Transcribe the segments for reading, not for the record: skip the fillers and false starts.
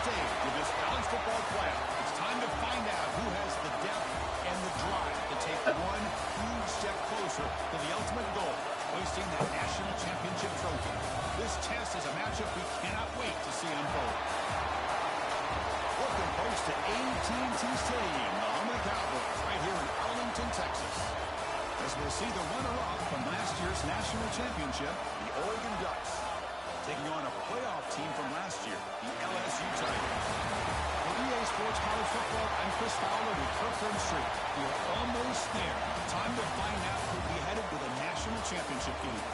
stage of this college football playoff. It's time to find out who has the depth and the drive to take one huge step closer to the ultimate goal, hoisting that national championship trophy. This test is a matchup we cannot wait to see unfold. Welcome, folks, to Ncaa26 Stadium, the home of the Cowboys, right here in Arlington, Texas. As we'll see the runner-up from last year's national championship, the Oregon Ducks, taking on a playoff team from last year, the LSU Tigers. For EA Sports College Football, I'm Chris Fowler with Kirkland Street. We're almost there. Time to find out who'll be headed to the national championship game.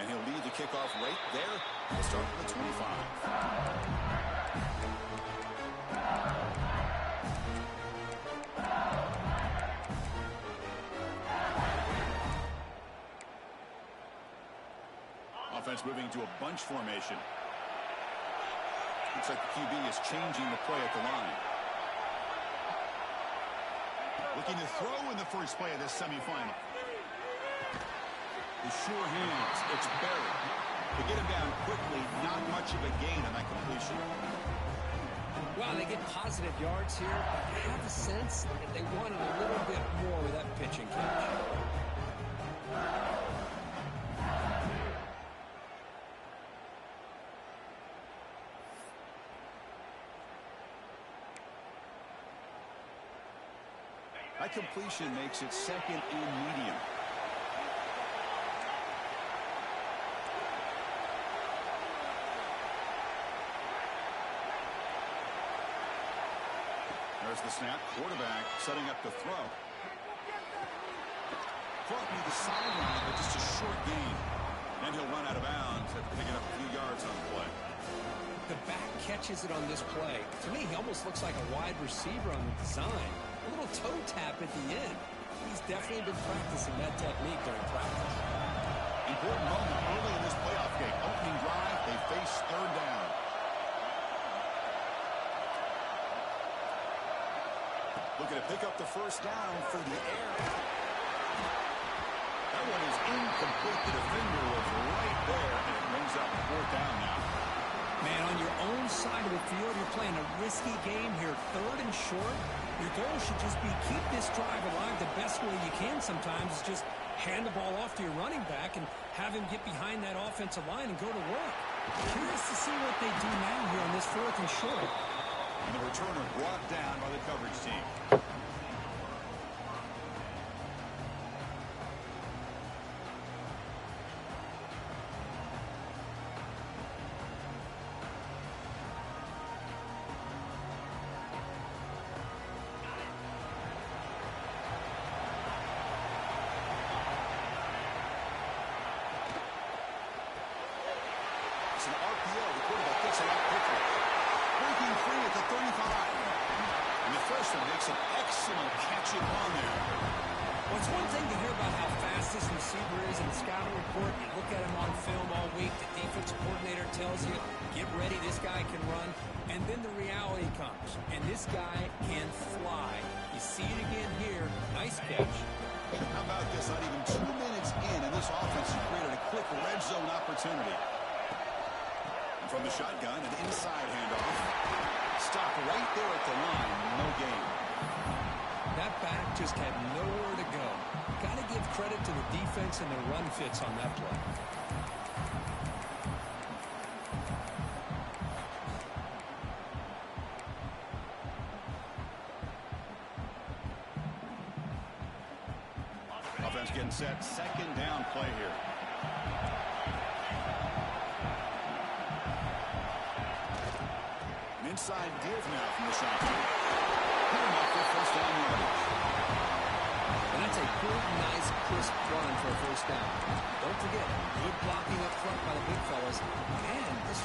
And he'll lead the kickoff right there. He'll start with the 25. Offense moving to a bunch formation. Looks like the QB is changing the play at the line. Looking to throw in the first play of this semifinal. The sure hands, it's buried. To get him down quickly, not much of a gain on that completion. Well, they get positive yards here, but I have a sense that they wanted a little bit more with that pitch and catch. That completion makes it second and medium. There's the snap. Quarterback setting up the throw. Caught near the sideline, but just a short gain. Then he'll run out of bounds after picking up a few yards on the play. The back catches it on this play. To me, he almost looks like a wide receiver on the design. A little toe tap at the end. He's definitely been practicing that technique during practice. Important moment early in this playoff game. Opening drive, they face third down. Looking to pick up the first down for the air. That one is incomplete. The defender was right there, and it brings up fourth down now. Man, on your own side of the field, you're playing a risky game here. Third and short. Your goal should just be keep this drive alive the best way you can sometimes is just hand the ball off to your running back and have him get behind that offensive line and go to work. Curious to see what they do now here on this fourth and short. And the returner brought down by the coverage team. It's an RPO. The quarterback gets it out quickly. Breaking free at the 35. And the freshman makes an excellent catch and run there. Well, it's one thing to hear about how fast this receiver is in the scouting report. You look at him on film all week. The defensive coordinator tells you, get ready, this guy can run. And then the reality comes. And this guy can fly. You see it again here. Nice catch. How about this? Not even 2 minutes in, and this offense has created a quick red zone opportunity. And from the shotgun, an inside handoff. Stopped right there at the line. No gain. That back just had nowhere to go. Got to give credit to the defense and their run fits on that play. Offense getting set. Second down play here. An inside give now from the shotgun. Put him up for first down yardage. And that's a good, nice, crisp run for a first down. Don't forget, good blocking up front by the big fellas. And this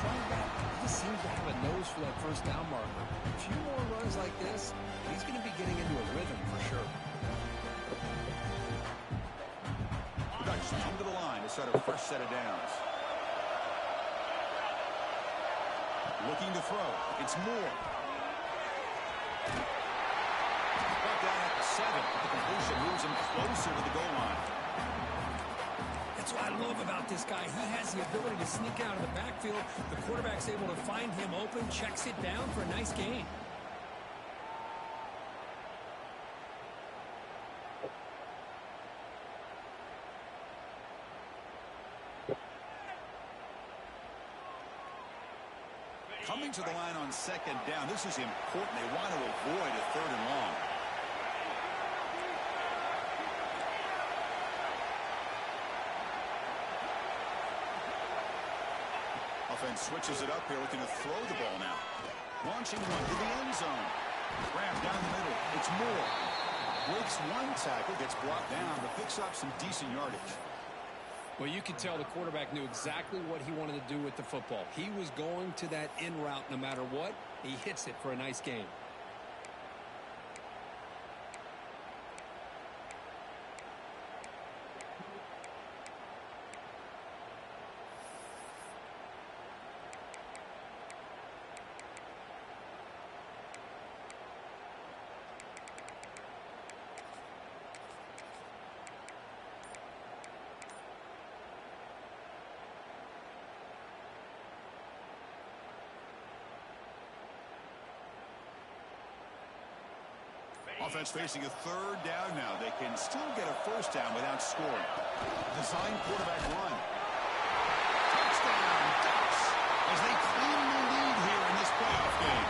nose for that first down marker. A few more runs like this, he's going to be getting into a rhythm for sure. The Ducks come to the line to start a fresh set of downs. Looking to throw. It's Moore. Brought down at the 7. The completion moves him closer to the goal line. That's what I love about this guy. He has the ability to sneak out of the backfield. The quarterback's able to find him open, checks it down for a nice gain. Coming to the line on second down. This is important. They want to avoid a 3rd and long. Offense switches it up here, looking to throw the ball now. Launching one to the end zone. Grab down the middle. It's Moore. Breaks one tackle, gets brought down, but picks up some decent yardage. Well, you could tell the quarterback knew exactly what he wanted to do with the football. He was going to that in route no matter what. He hits it for a nice gain. Offense facing a 3rd down now. They can still get a 1st down without scoring. Design quarterback run. Touchdown, Ducks, as they claim the lead here in this playoff game.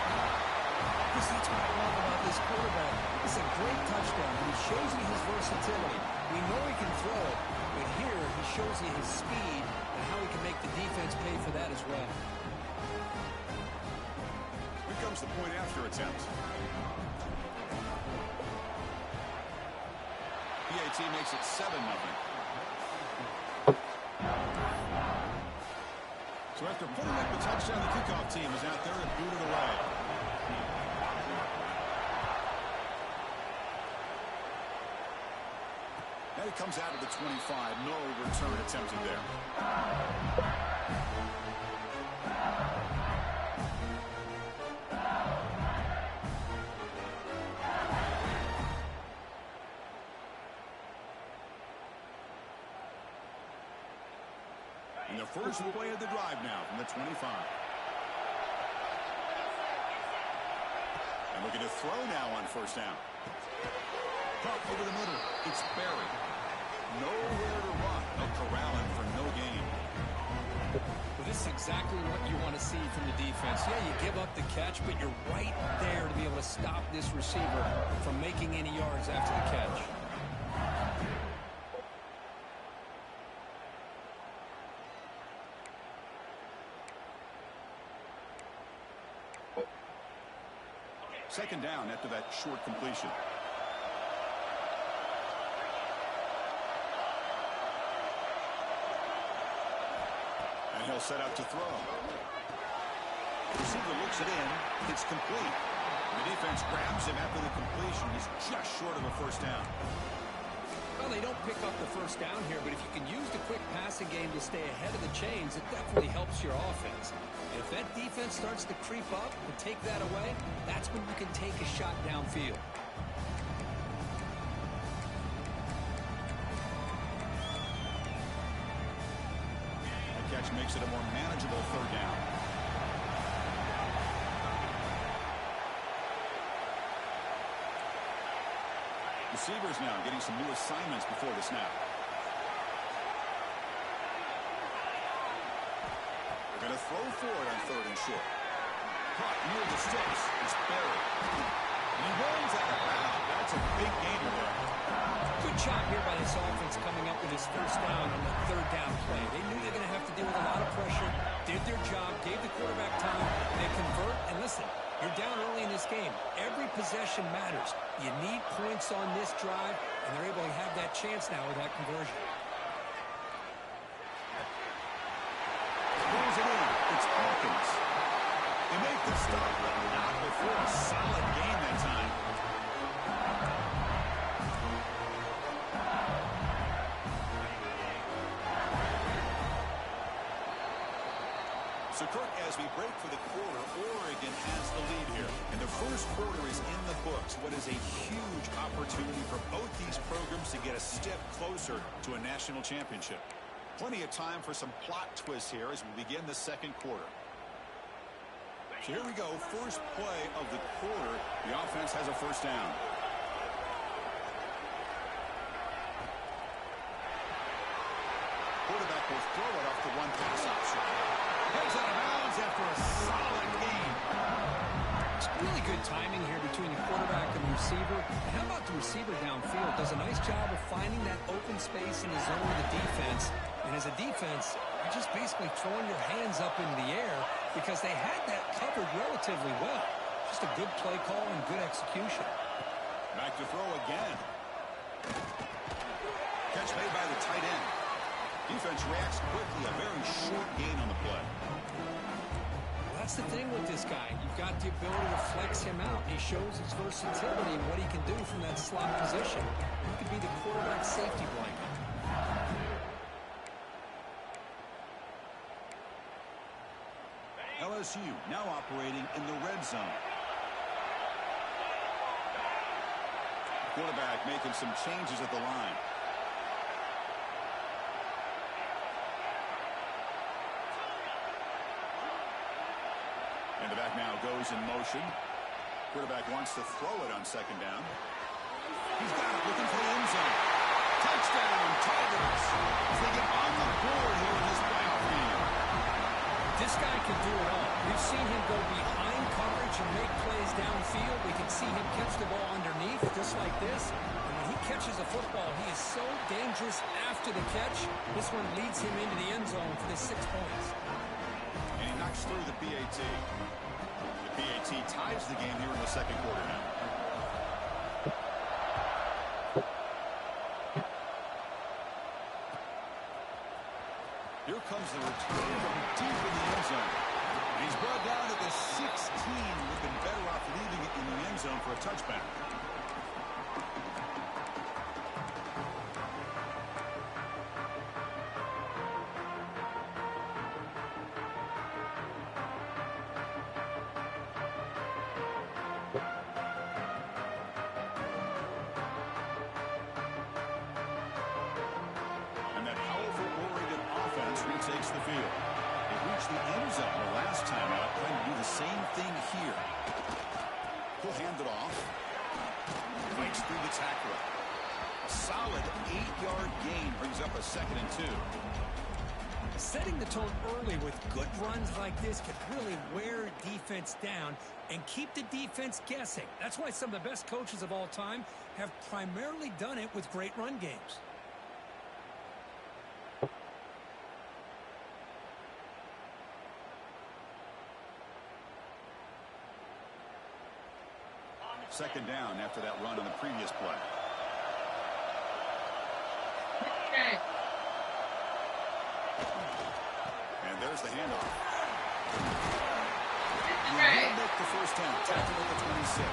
That's what I love about this quarterback. It's a great touchdown. He shows you his versatility. We know he can throw it, but here he shows you his speed and how he can make the defense pay for that as well. Here comes the point after attempt. PAT makes it 7-0. So after putting up the touchdown, the kickoff team is out there and booted away. Now he comes out of the 25. No return attempted there. And the first play of the drive now from the 25. And looking to throw now on 1st down. Pump over the middle. It's Barry. Nowhere to run. They'll corral him for no gain. Well, this is exactly what you want to see from the defense. Yeah, you give up the catch, but you're right there to be able to stop this receiver from making any yards after the catch. Second down after that short completion. And he'll set out to throw. The receiver looks it in. It's complete. The defense grabs him after the completion. He's just short of a 1st down. Well, they don't pick up the 1st down here, but if you can use the quick passing game to stay ahead of the chains, it definitely helps your offense. If that defense starts to creep up and take that away, that's when you can take a shot downfield. That catch makes it a more manageable 3rd down. Receivers now getting some new assignments before the snap. They're going to throw forward on 3rd and short. Caught near the sticks. It's Barry. And he runs out of bounds. That's a big gain there. Good job here by this offense coming up with his 1st down on the 3rd down play. They knew they were going to have to deal with a lot of pressure, did their job, gave the quarterback time. They convert, and listen, you're down early in this game. Every possession matters. You need points on this drive, and they're able to have that chance now with that conversion. Pulls it in. It's Hawkins. They make Good stuff, but not before a solid gain that time. So, Kirk, as we break for the quarter, Oregon has the lead here. And the first quarter is in the books. What is a huge opportunity for both these programs to get a step closer to a national championship. Plenty of time for some plot twists here as we begin the second quarter. So here we go. First play of the quarter. The offense has a first down. Quarterback will throw it off the one pass option. Heads out of bounds after a solid gain. It's really good timing here between the quarterback and the receiver. And how about the receiver downfield? Does a nice job of finding that open space in the zone of the defense. And as a defense, you're just basically throwing your hands up in the air because they had that covered relatively well. Just a good play call and good execution. Back to throw again. Catch made by the tight end. Defense reacts quickly. A very short gain on the play. That's the thing with this guy. You've got the ability to flex him out. He shows his versatility and what he can do from that slot position. He could be the quarterback safety blanket. LSU now operating in the red zone. Quarterback making some changes at the line. And the back now goes in motion. Quarterback wants to throw it on second down. He's got it, looking for the end zone. Touchdown, Tigers. They get on the board here in this playoff game. This guy can do it all. We've seen him go behind coverage and make plays downfield. We can see him catch the ball underneath, just like this. And when he catches a football, he is so dangerous after the catch. This one leads him into the end zone for the 6 points. And he knocks through the PAT. The PAT ties the game here in the second quarter now. Here comes the return from deep in the end zone. And he's brought down to the 16. Would have been better off leaving it in the end zone for a touchback. Takes the field. They reached the end zone the last time out, trying to do the same thing here. He'll hand it off. Fights through the tackler. A solid 8-yard gain brings up a 2nd and 2. Setting the tone early with good runs like this can really wear defense down and keep the defense guessing. That's why some of the best coaches of all time have primarily done it with great run games. Second down after that run on the previous play. And there's the handoff. And he'll make the first down. Tackled at the 26.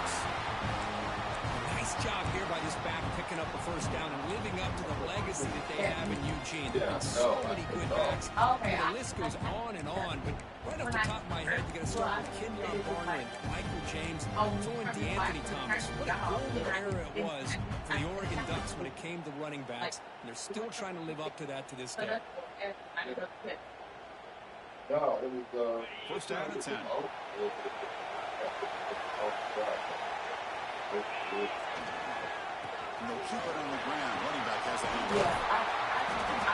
Nice job here by this back picking up the first down and living up to the legacy that they have in Eugene. So many good backs. And the list goes on and on, but right off the top of my head, you got to start with Kenyon Barner and Michael James, throwing DeAnthony Thomas. What a golden era it was for the Oregon Ducks when it came to running backs, and they're still trying to live up to that to this day. First down and 10. And they'll keep it on the ground. Running back has a handoff.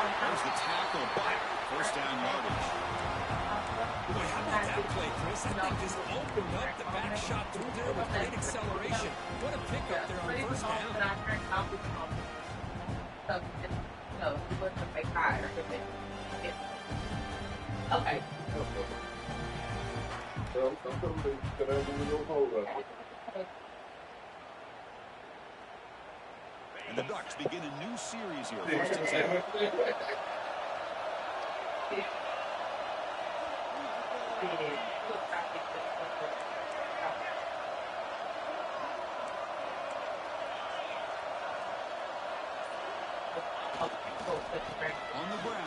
There's the tackle, but first down yardage. Boy, how about that play, Chris? That thing just opened up. The back shot through there with great acceleration. What a pickup there on first down. Okay. And the Ducks begin a new series here. First and 10. On the ground.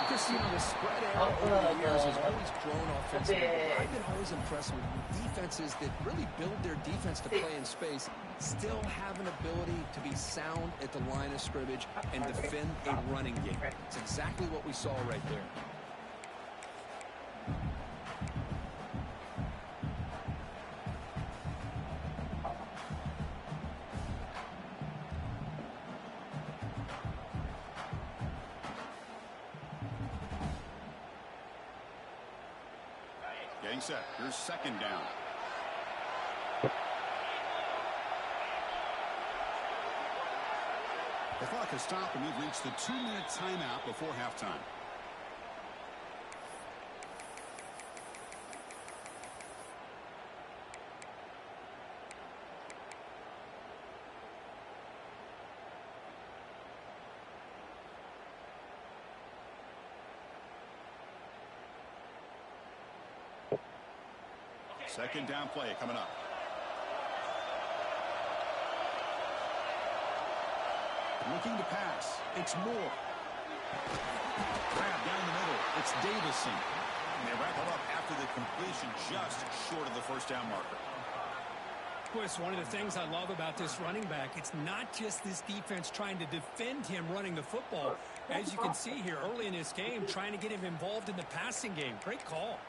Because, the spread error over the years has always grown offensively. I've been always impressed with defenses that really build their defense to play in space, still have an ability to be sound at the line of scrimmage and defend a running game. It's exactly what we saw right there. Getting set. Here's second down. The clock has stopped, and we've reached the 2-minute timeout before halftime. Second down play coming up. Looking to pass. It's Moore. Grab down the middle. It's Davison. And they wrap it up after the completion just short of the first down marker. Boy, it's one of the things I love about this running back. It's not just this defense trying to defend him running the football. As you can see here early in this game, trying to get him involved in the passing game. Great call.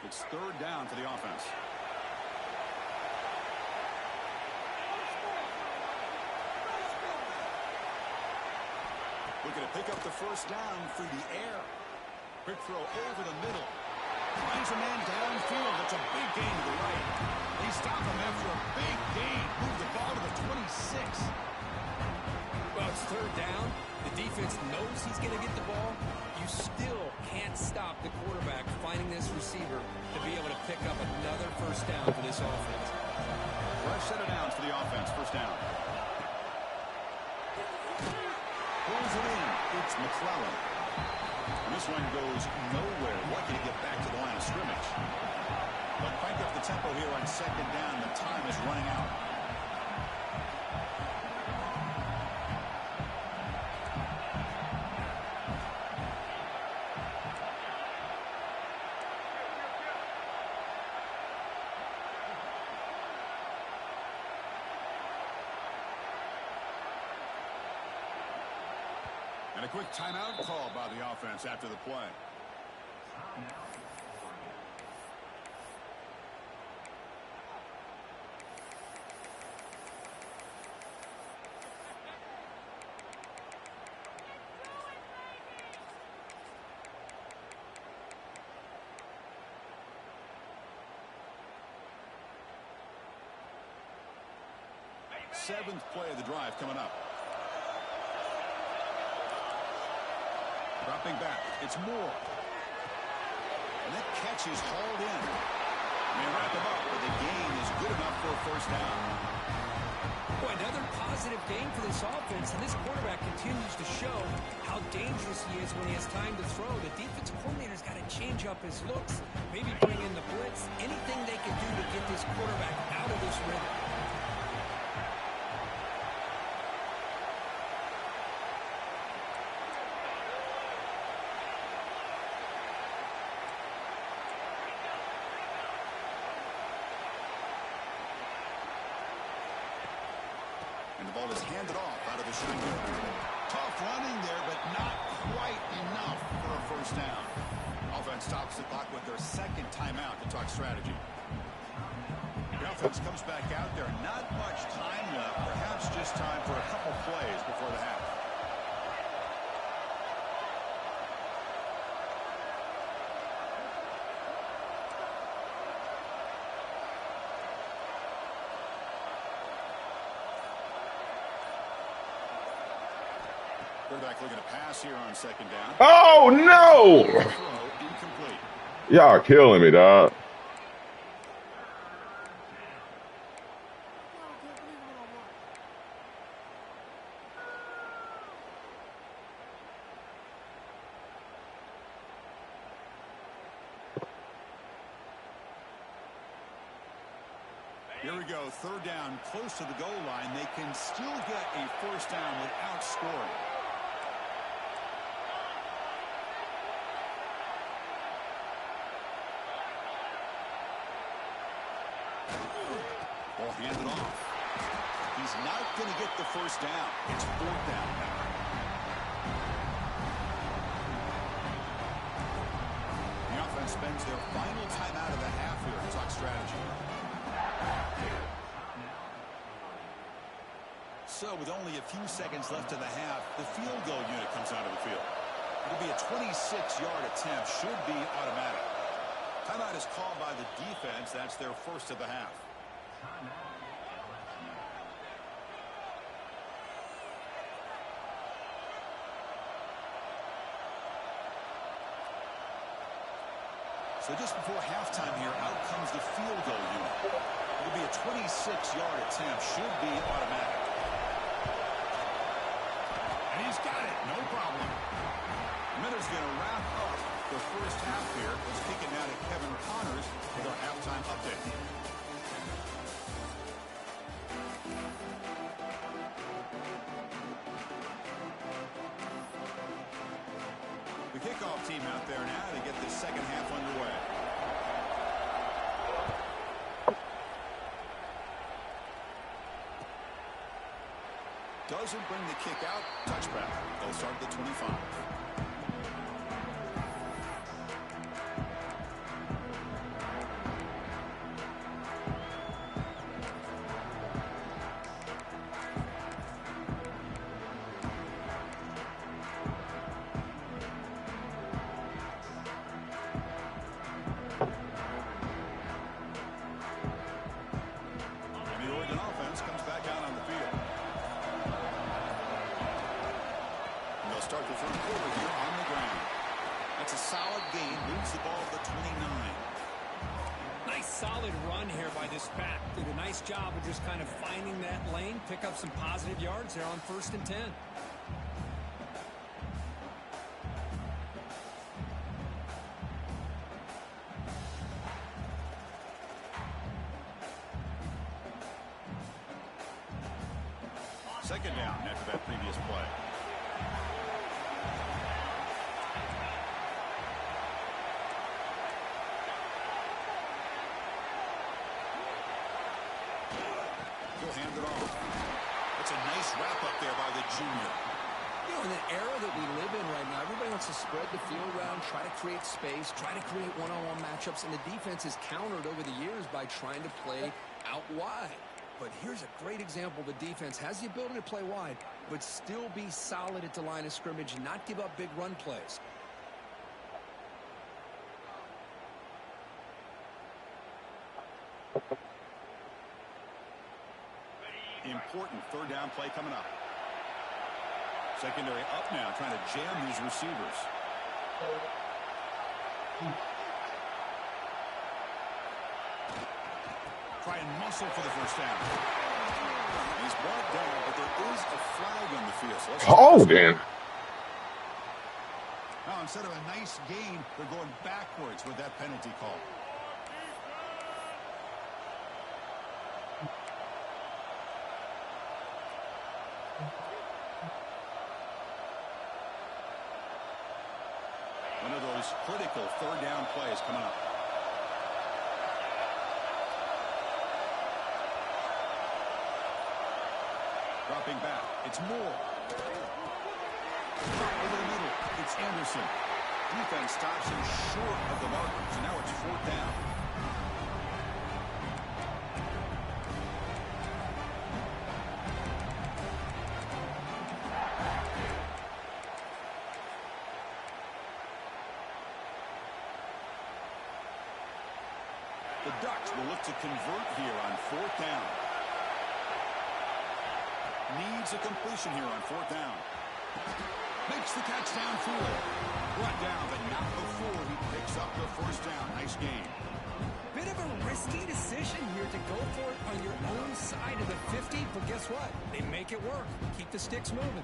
It's third down for the offense. Looking to pick up the first down through the air. Quick throw over the middle. Finds a man downfield. That's a big gain to the right. They stop him after a big gain. Move the ball to the 26. Well, it's third down. The defense knows he's going to get the ball. You still can't stop the quarterback finding this receiver to be able to pick up another first down for this offense. Fresh set of downs for the offense. First down. Pulls it in. It's McClellan. And this one goes nowhere. Lucky to get back to the line of scrimmage. But crank up the tempo here on second down. The time is running out. And a quick timeout call by the offense after the play. Seventh play of the drive coming up. Dropping back. It's Moore. And that catch is hauled in. And they wrap him up, but the gain is good enough for a first down. Boy, another positive game for this offense, and this quarterback continues to show how dangerous he is when he has time to throw. The defensive coordinator's got to change up his looks, maybe bring in the blitz, anything they can do to get this quarterback out of this rhythm. And the ball is handed off out of the shotgun. Tough running there, but not quite enough for a first down. Offense stops the clock with their second timeout to talk strategy. The offense comes back out there. Not much time left. Perhaps just time for a couple plays before the half. Quarterback looking to pass here on second down. Oh, no! Incomplete. Y'all killing me, dog. Here we go, third down, close to the goal line. They can still get a first down without scoring. Ball handed off. He's not going to get the first down. It's fourth down now. The offense spends their final timeout of the half here in Talk Strategy. So with only a few seconds left in the half, the field goal unit comes out of the field. It'll be a 26-yard attempt, should be automatic. Timeout is called by the defense. That's their first of the half. So just before halftime here, out comes the field goal unit. It'll be a 26-yard attempt, should be automatic. And he's got it, no problem. Miller's going to wrap up the first half here. Let's kick it now to Kevin Connors with our halftime update. The kickoff team out there now to get the second half underway. Doesn't bring the kick out. Touchback. They'll start at the 25. Start the third quarter here on the ground. That's a solid gain. Moves the ball to the 29. Nice solid run here by this back. Did a nice job of just kind of finding that lane, pick up some positive yards there on 1st and 10. Second down after that previous play. Hand it off. It's a nice wrap up there by the junior. You know, in the era that we live in right now, everybody wants to spread the field around, try to create space, try to create one-on-one matchups, and the defense has countered over the years by trying to play out wide. But here's a great example. The defense has the ability to play wide, but still be solid at the line of scrimmage and not give up big run plays. Important third down play coming up. Secondary up now, trying to jam these receivers. Try and muscle for the first down. He's brought down, but there is a flag on the field. So Oh, damn. Now, instead of a nice gain, they're going backwards with that penalty call. One of those critical third down plays coming up. Dropping back. It's Moore. Over the middle. It's Anderson. Defense stops him short of the marker. So now it's fourth down. The Ducks will look to convert here on fourth down. Needs a completion here on fourth down. Makes the catch downfield. Brought down, but not before he picks up the first down. Nice game. Bit of a risky decision here to go for it on your own side of the 50, but guess what? They make it work. Keep the sticks moving.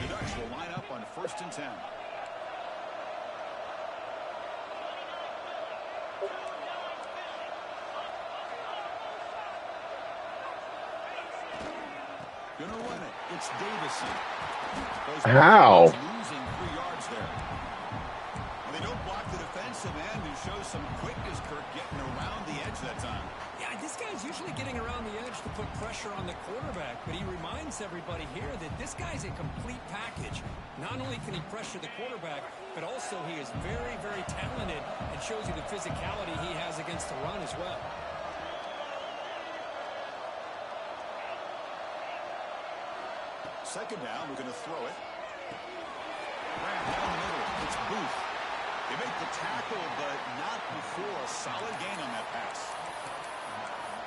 The Ducks will line up on 1st and 10. Gonna run it. It's Davison. How? Losing 3 yards there. And they don't block the defensive end, who shows some quickness, Kirk, getting around the edge that time. Yeah, this guy's usually getting around the edge to put pressure on the quarterback, but he reminds everybody here that this guy's a complete package. Not only can he pressure the quarterback, but also he is very, very talented and shows you the physicality he has against the run as well. Second down, we're going to throw it. Ran down the middle. It's Booth. They make the tackle, but not before a solid gain on that pass.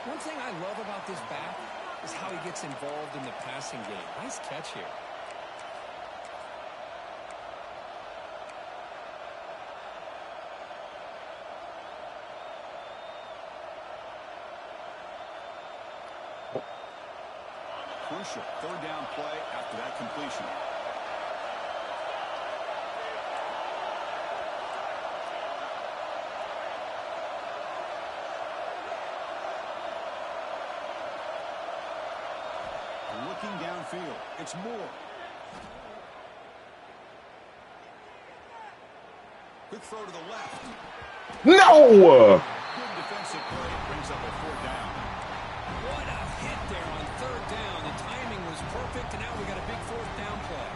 One thing I love about this back is how he gets involved in the passing game. Nice catch here. Crucial third down play after that completion. Looking downfield, it's Moore. Quick throw to the left. No! Good defensive play, brings up a 4th down. What a hit there on third down. The timing was perfect, and now we got a big 4th down play.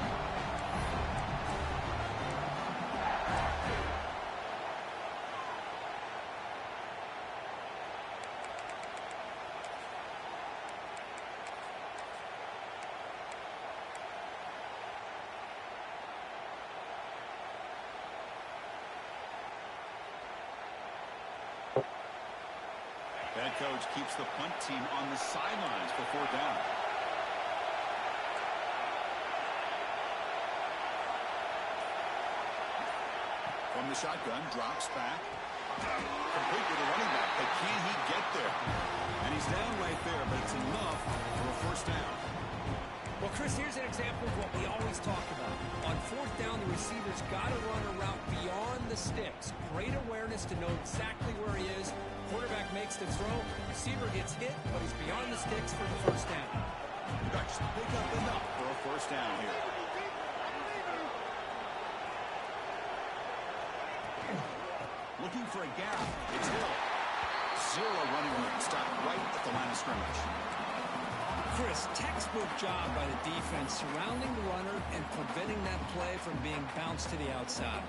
Head coach keeps the punt team on the sidelines for 4th down. From the shotgun, drops back. Complete with a running back, but can he get there? And he's down right there, but it's enough for a 1st down. Well, Chris, here's an example of what we always talk about. On 4th down, the receiver's got to run a route beyond the sticks. Great awareness to know exactly where he is. Quarterback makes the throw. Receiver gets hit, but he's beyond the sticks for the 1st down. Ducks pick up enough for a 1st down here. Looking for a gap. It's Hill. 0 running room. Stopped right at the line of scrimmage. Chris, textbook job by the defense surrounding the runner and preventing that play from being bounced to the outside.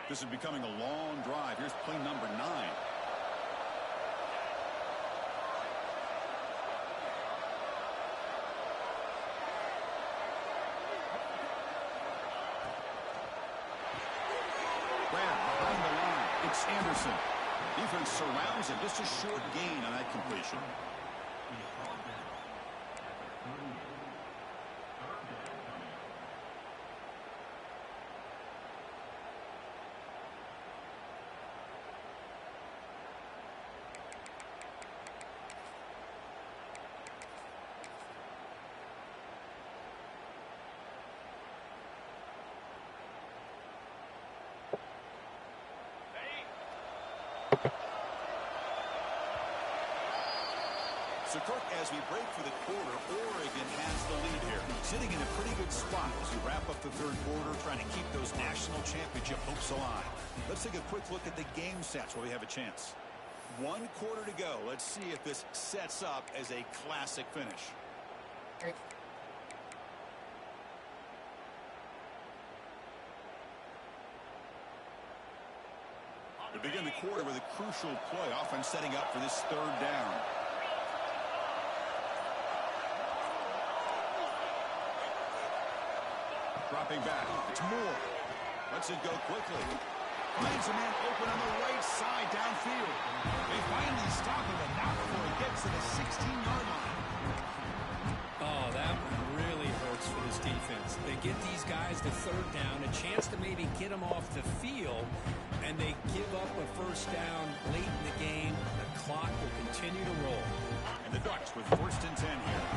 This is becoming a long drive. Here's play number 9. Behind the line, it's Anderson. Defense surrounds him. Just a short gain on that completion. So, Kirk, as we break for the quarter, Oregon has the lead here. Sitting in a pretty good spot as we wrap up the 3rd quarter, trying to keep those national championship hopes alive. Let's take a quick look at the game stats while we have a chance. 1 quarter to go. Let's see if this sets up as a classic finish. We begin the quarter with a crucial play, offense setting up for this 3rd down. Dropping back. It's Moore. Lets it go quickly. Finds a man open on the right side downfield. They finally stop him, but not before he gets to the 16-yard line. Oh, that really hurts for this defense. They get these guys to 3rd down, a chance to maybe get them off the field, and they give up a 1st down late in the game. The clock will continue to roll. And the Ducks with 1st and 10 here.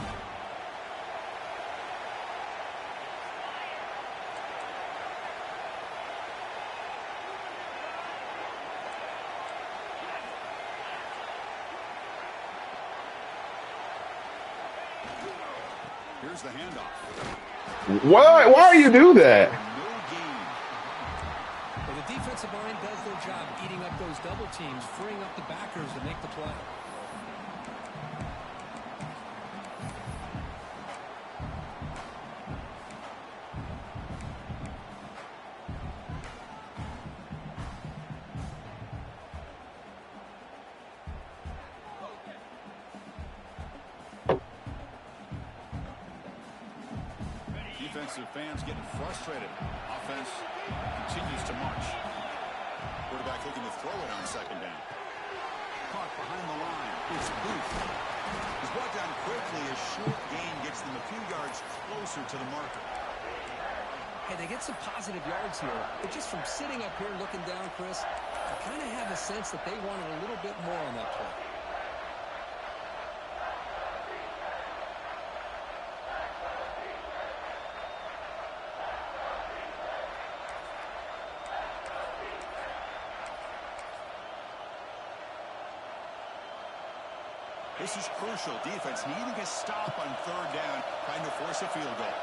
Here's the handoff. Why do you do that? No gain. Well, the defensive line does their job eating up those double teams, freeing up the backers to make the play. Defensive fans getting frustrated. Offense continues to march. Quarterback looking to throw it on second down. Caught behind the line. It's Booth. He's brought down quickly. A short gain gets them a few yards closer to the marker. Hey, they get some positive yards here. But just from sitting up here looking down, Chris, I kind of have a sense that they wanted a little bit more on that play. This is crucial. Defense needing a stop on third down, trying to force a field goal.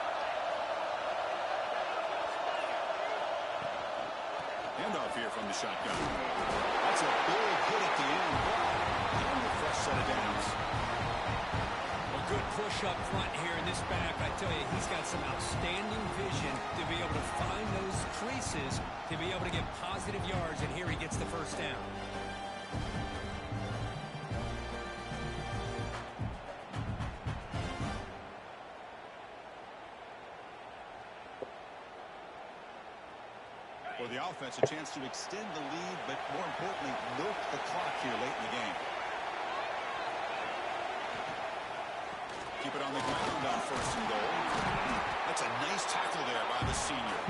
Handoff here from the shotgun. That's a big hit at the end. And a fresh set of downs. A good push up front here in this back. I tell you, he's got some outstanding vision to be able to find those creases, to be able to get positive yards, and here he gets the first down. For the offense, a chance to extend the lead, but more importantly, milk the clock here late in the game. Keep it on the ground on first and goal. That's a nice tackle there by the senior.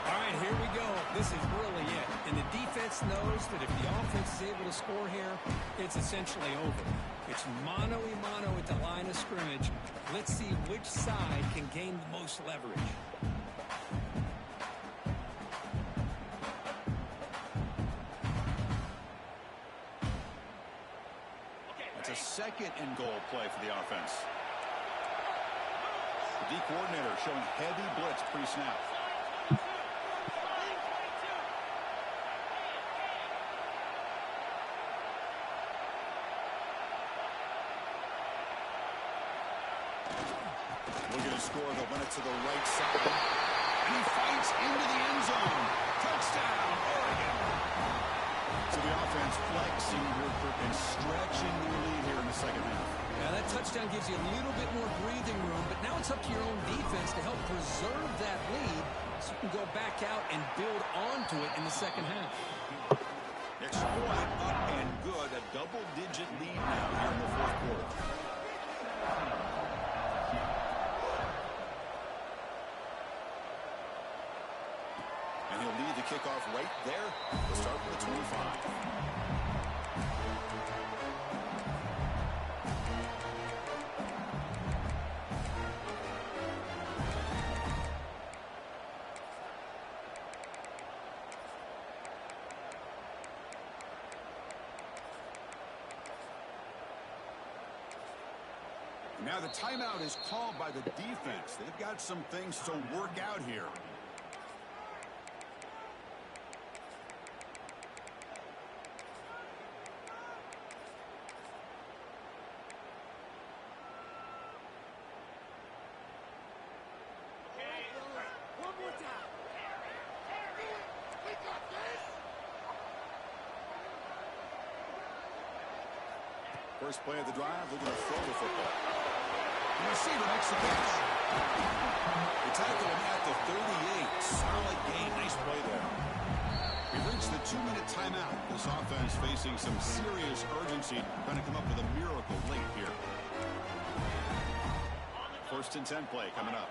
All right, here we go. This is really it. And the defense knows that if the offense is able to score here, it's essentially over. It's mano-a-mano at the line of scrimmage. Let's see which side can gain the most leverage. It's a second and goal play for the offense. The D coordinator showing heavy blitz pre-snap. Looking to score, they'll run it to the right side. And he fights into the end zone. Touchdown, Oregon. So the offense flexing and stretching their lead here in the second half. Now that touchdown gives you a little bit more breathing room, but now it's up to your own defense to help preserve that lead so you can go back out and build onto it in the second half. Extra point up and good. A double-digit lead now here in the fourth quarter. And he'll lead the kickoff right there. We'll start with the 25. Now the timeout is called by the defense. They've got some things to work out here. First play of the drive, looking to throw the football. The receiver makes the catch. They tackle him at the 38. Solid gain. Nice play there. We've reached the 2-minute timeout. This offense facing some serious urgency, trying to come up with a miracle late here. First and 10 play coming up.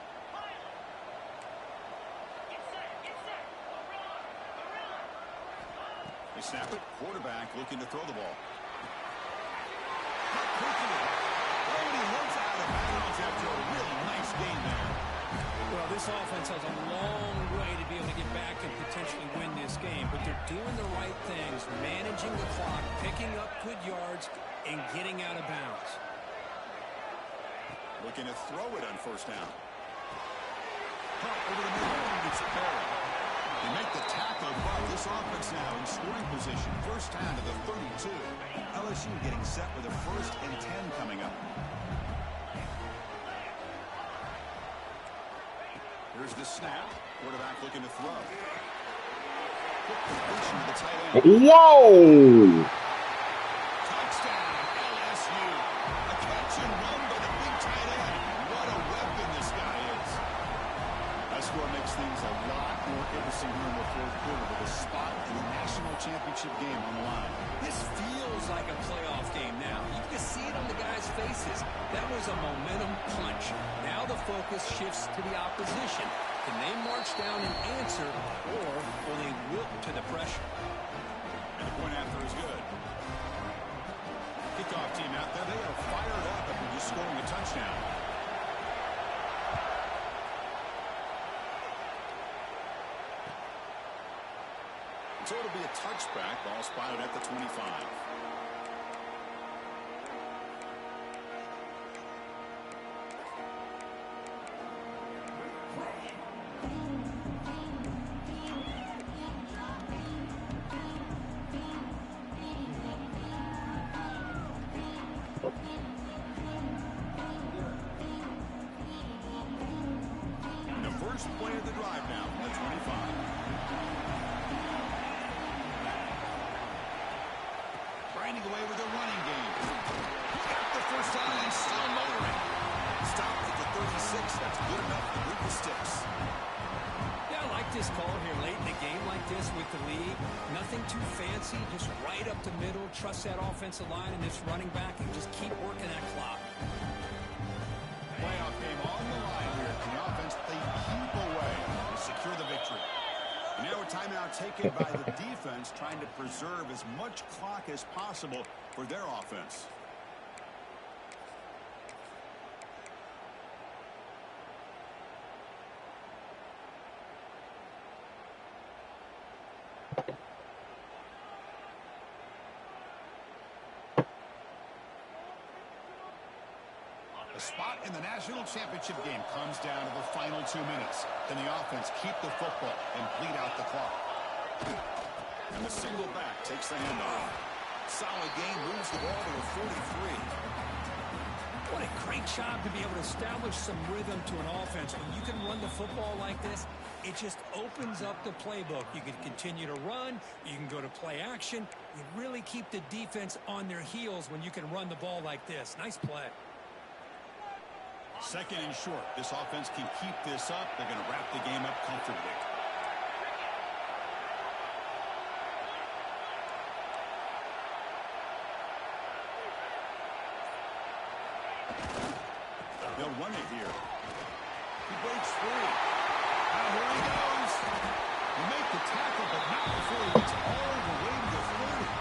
They snap it. Quarterback looking to throw the ball. He runs out of bounds after a really nice game there. Well, this offense has a long way to be able to get back and potentially win this game, but they're doing the right things, managing the clock, picking up good yards, and getting out of bounds. Looking to throw it on first down. Pump over the middle. It's Perry. They make the tackle, but this offense now in scoring position. First down to the 32. LSU getting set with a 1st and 10 coming up. Here's the snap. Quarterback looking to throw. Quick completion to the tight end. Whoa! Touchdown, LSU. A catch and run by the big tight end. What a weapon this guy is. That score makes things a lot more interesting here in the 4th quarter with a spot in the national championship game on the line. This feels like a playoff game now. You can see it on the guys' faces. That was a momentum punch. Now the focus shifts to the opposition. Can they march down and answer, or will they wilt to the pressure? And the point after is good. Kickoff team out there. They are fired up after just scoring a touchdown. So it'll be a touchback. Ball spotted at the 25. And the first play of the drive now from the 25. Grinding away with a running game. Got the first down and still motoring. Stopped at the 36. That's good enough to move the sticks. Yeah, I like this call here late in the game like this with the lead. Nothing too fancy, just right up the middle. Trust that offensive line and this running back and just keep working that clock. Playoff game on the line here. The offense, they keep away to secure the victory. And now a timeout taken by the defense, trying to preserve as much clock as possible for their offense. A spot in the national championship game comes down to the final 2 minutes. Can the offense keep the football and bleed out the clock? And the single back takes the handoff. Solid game, moves the ball to the 43. What a great job to be able to establish some rhythm to an offense. When you can run the football like this, it just opens up the playbook. You can continue to run. You can go to play action. You really keep the defense on their heels when you can run the ball like this. Nice play. 2nd and short. This offense can keep this up. They're going to wrap the game up comfortably. They'll run it here. He breaks free. Now here he goes. He make the tackle, but not before he gets all the way to the 30.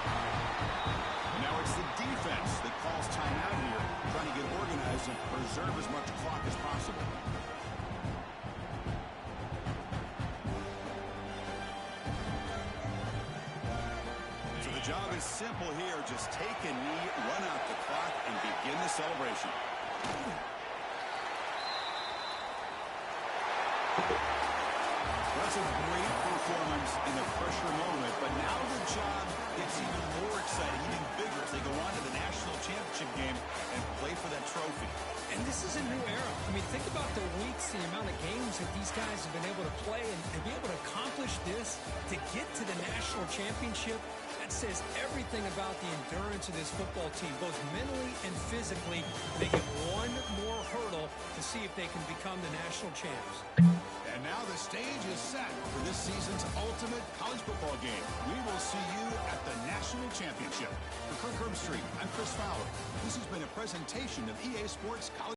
And now it's the defense that calls timeout here, trying to get organized and preserve as much clock as possible. So the job is simple here. Just take a knee, run out the clock, and begin the celebration. That's a great performance in the pressure moment, but now the job gets even more exciting, even bigger as they go on to the national championship game and play for that trophy. And this is a new era. I mean, think about the weeks, the amount of games that these guys have been able to play, and to be able to accomplish this, to get to the national championship, that says everything about the endurance of this football team, both mentally and physically. They get one more hurdle to see if they can become the national champs. And now the stage is set for this season's ultimate college football game. We will see you at the national championship. For Kirk Herbstreit, I'm Chris Fowler. This has been a presentation of EA Sports College.